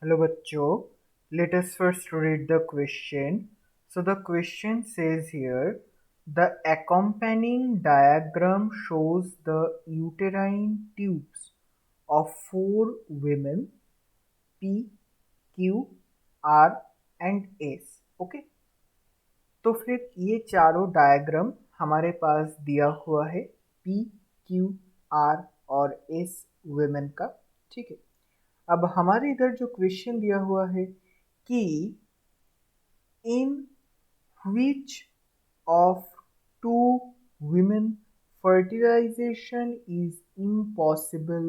Hello बच्चों, let us first read the question. So the question says here, the accompanying diagram shows the uterine tubes of four women P, Q, R and S. Okay, तो फिर ये चारों diagram हमारे पास दिया हुआ है P, Q, R और S women का. ठीक है, अब हमारे इधर जो क्वेश्चन दिया हुआ है कि in which of two women fertilization is impossible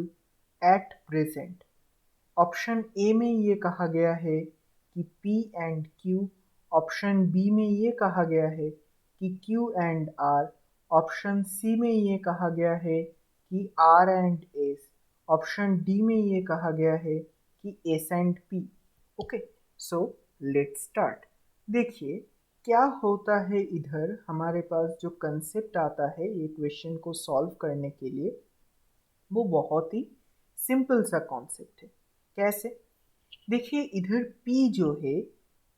at present. Option A में ये कहा गया है कि P and Q, option B में ये कहा गया है कि Q and R, option C में ये कहा गया है कि R and S, option D में ये कहा गया है कि S and P. Okay, so let's start. देखिए क्या होता है, इधर हमारे पास जो कंसेप्ट आता है ये क्वेश्चन को सॉल्व करने के लिए, वो बहुत ही सिंपल सा कॉन्सेप्ट है. कैसे? देखिए इधर P जो है,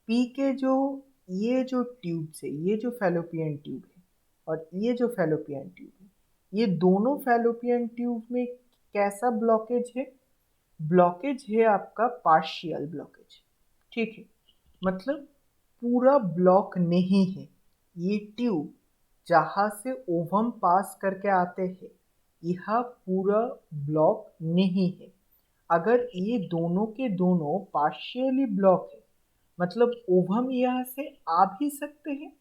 P के जो ये जो ट्यूब्स है, ये जो फैलोपियन ट्यूब है और ये जो फैलोपियन ट्यूब है, ये दोनों फैलोपियन ट्यूब में कैसा ब्लॉकेज है? ब्लॉकेज है आपका पार्शियल ब्लॉकेज. ठीक है, मतलब पूरा ब्लॉक नहीं है. ये ट्यूब जहाँ से ओवम पास करके आते हैं, यह पूरा ब्लॉक नहीं है. अगर ये दोनों के दोनों पार्शियली ब्लॉक है, मतलब ओवम यहाँ से आ भी सकते हैं,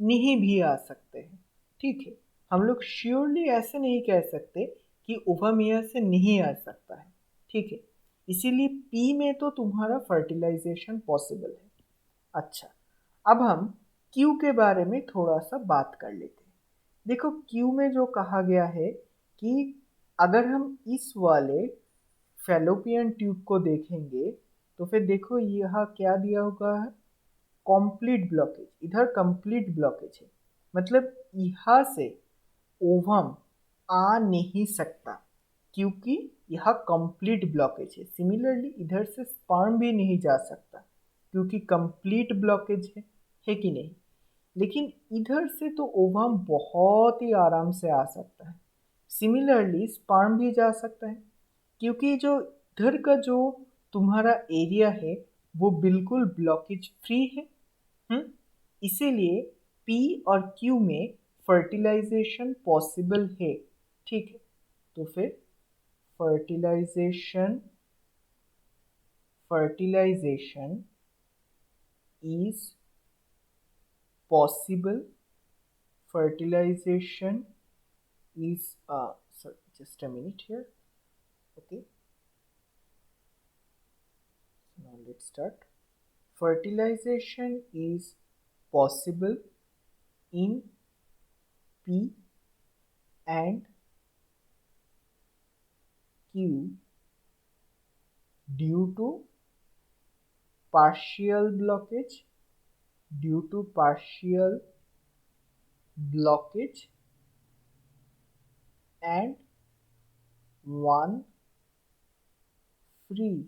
नहीं भी आ सकते हैं. ठीक है, हम लोग श्योरली ऐसे नहीं कह सकते कि ओवम यहाँ से नहीं आ सकता है. ठीक है, इसीलिए पी में तो तुम्हारा फर्टिलाइजेशन पॉसिबल है. अच्छा, अब हम क्यू के बारे में थोड़ा सा बात कर लेते हैं. देखो क्यू में जो कहा गया है कि अगर हम इस वाले फैलोपियन ट्यूब को देखेंगे तो फिर देखो यहाँ क्या दिया हुआ है, कंप्लीट ब्लॉकेज. इधर कंप्लीट ब्लॉकेज है, मतलब यहाँ से ओवम आ नहीं सकता क्योंकि यह कंप्लीट ब्लॉकेज है. सिमिलरली इधर से स्पर्म भी नहीं जा सकता क्योंकि कंप्लीट ब्लॉकेज है कि नहीं. लेकिन इधर से तो ओवम बहुत ही आराम से आ सकता है. सिमिलरली स्पर्म भी जा सकता है क्योंकि जो इधर का जो तुम्हारा एरिया है वो बिल्कुल ब्लॉकेज फ्री है. हम्म, इसीलिए P और Q में फर्टिलाइजेशन पॉसिबल है. ठीक है, तो फिर fertilization fertilization is possible. fertilization is sorry, just a minute here. Okay, now let's start. Fertilization is possible in P and Q due to partial blockage, due to partial blockage and one free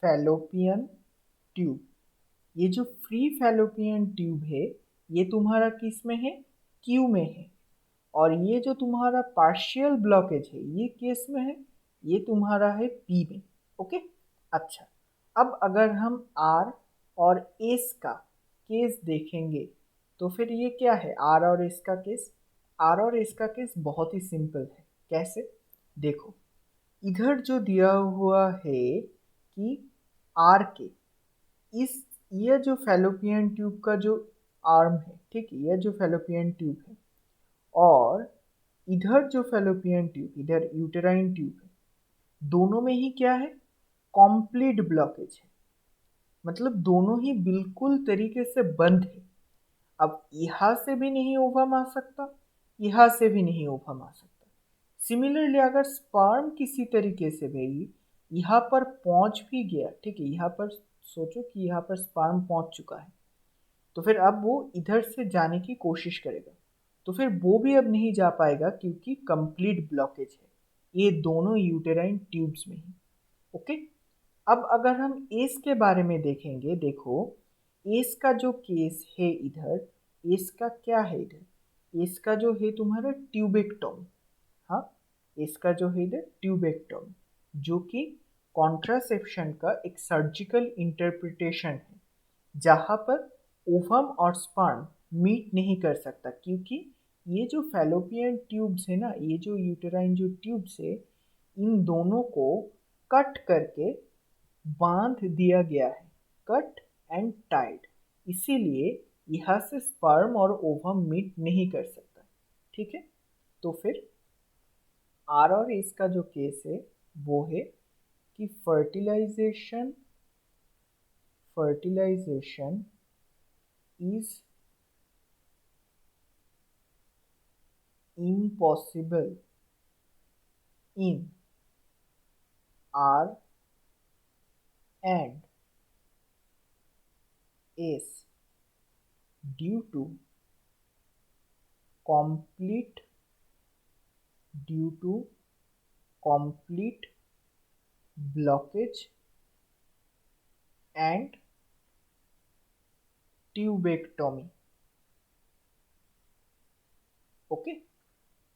fallopian tube. ये जो free fallopian tube है ये तुम्हारा किस में है? Q में है. और ये जो तुम्हारा पार्शियल ब्लॉकेज है ये किस में है? ये तुम्हारा है पी में. ओके, अच्छा, अब अगर हम आर और एस का केस देखेंगे तो फिर ये क्या है? आर और एस का केस, आर और एस का केस बहुत ही सिंपल है. कैसे? देखो इधर जो दिया हुआ है कि आर के इस ये जो फैलोपियन ट्यूब का जो आर्म है, ठीक है, ये जो फैलोपियन ट्यूब है और इधर जो फैलोपियन ट्यूब, इधर यूटेराइन ट्यूब है, दोनों में ही क्या है? कंप्लीट ब्लॉकेज है. मतलब दोनों ही बिल्कुल तरीके से बंद है. अब यहाँ से भी नहीं ओवम आ सकता, यहाँ से भी नहीं ओवम आ सकता. सिमिलरली अगर स्पर्म किसी तरीके से भी यहाँ पर पहुँच भी गया, ठीक है, यहाँ पर सोचो कि यहाँ पर स्पर्म पहुँच चुका है, तो फिर अब वो इधर से जाने की कोशिश करेगा, तो फिर वो भी अब नहीं जा पाएगा क्योंकि कंप्लीट ब्लॉकेज है. ये दोनों यूटेराइन ट्यूब्स में ही। ओके, अब अगर हम एस के बारे में देखेंगे, देखो एस का जो केस है इधर, एस का क्या है इधर, एस का जो है तुम्हारा ट्यूबेक्टोम। हाँ, इसका जो है इधर ट्यूबेक्टोम, जो कि कॉन्ट्रासेप्शन का एक सर्जिकल इंटरप्रिटेशन है, जहाँ पर ओवम और स्पर्म मीट नहीं कर सकता, क्योंकि ये जो फैलोपियन ट्यूब्स है ना, ये जो यूटेराइन जो ट्यूब्स है, इन दोनों को कट करके बांध दिया गया है, कट एंड टाइड, इसीलिए यहाँ से स्पर्म और ओवम मीट नहीं कर सकता। ठीक है, तो फिर आर और एस का जो केस है वो है कि fertilization fertilization is impossible in R and S due to complete due to complete blockage and tubectomy. Okay,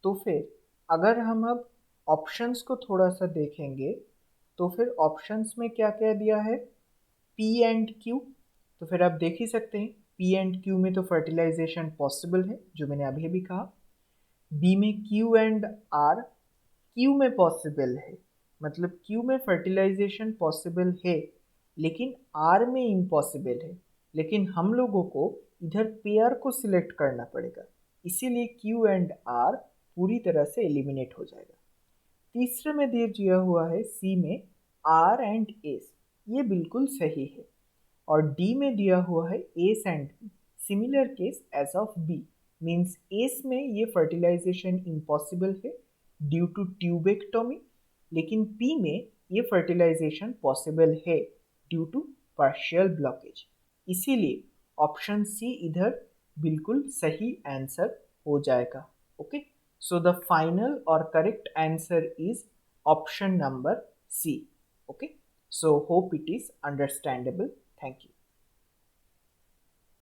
तो फिर अगर हम अब ऑप्शंस को थोड़ा सा देखेंगे, तो फिर ऑप्शंस में क्या क्या दिया है, पी एंड क्यू। तो फिर आप देख ही सकते हैं पी एंड क्यू में तो फर्टिलाइजेशन पॉसिबल है, जो मैंने अभी अभी कहा। बी में क्यू एंड आर, क्यू में पॉसिबल है, मतलब क्यू में फर्टिलाइजेशन पॉसिबल है लेकिन आर में इम्पॉसिबल है, लेकिन हम लोगों को इधर पेयर को सिलेक्ट करना पड़ेगा, इसीलिए क्यू एंड आर पूरी तरह से एलिमिनेट हो जाएगा। तीसरे में दे दिया हुआ है सी में आर एंड एस, ये बिल्कुल सही है। और डी में दिया हुआ है S and B, similar case as of B, means S में ये फर्टिलाइजेशन इम्पॉसिबल है ड्यू टू ट्यूबेक्टोमी, लेकिन पी में ये फर्टिलाइजेशन पॉसिबल है ड्यू टू पार्शियल ब्लॉकेज, इसीलिए ऑप्शन सी इधर बिल्कुल सही आंसर हो जाएगा। ओके, सो द फाइनल और correct answer is option number C. Okay, so hope it is understandable. Thank you.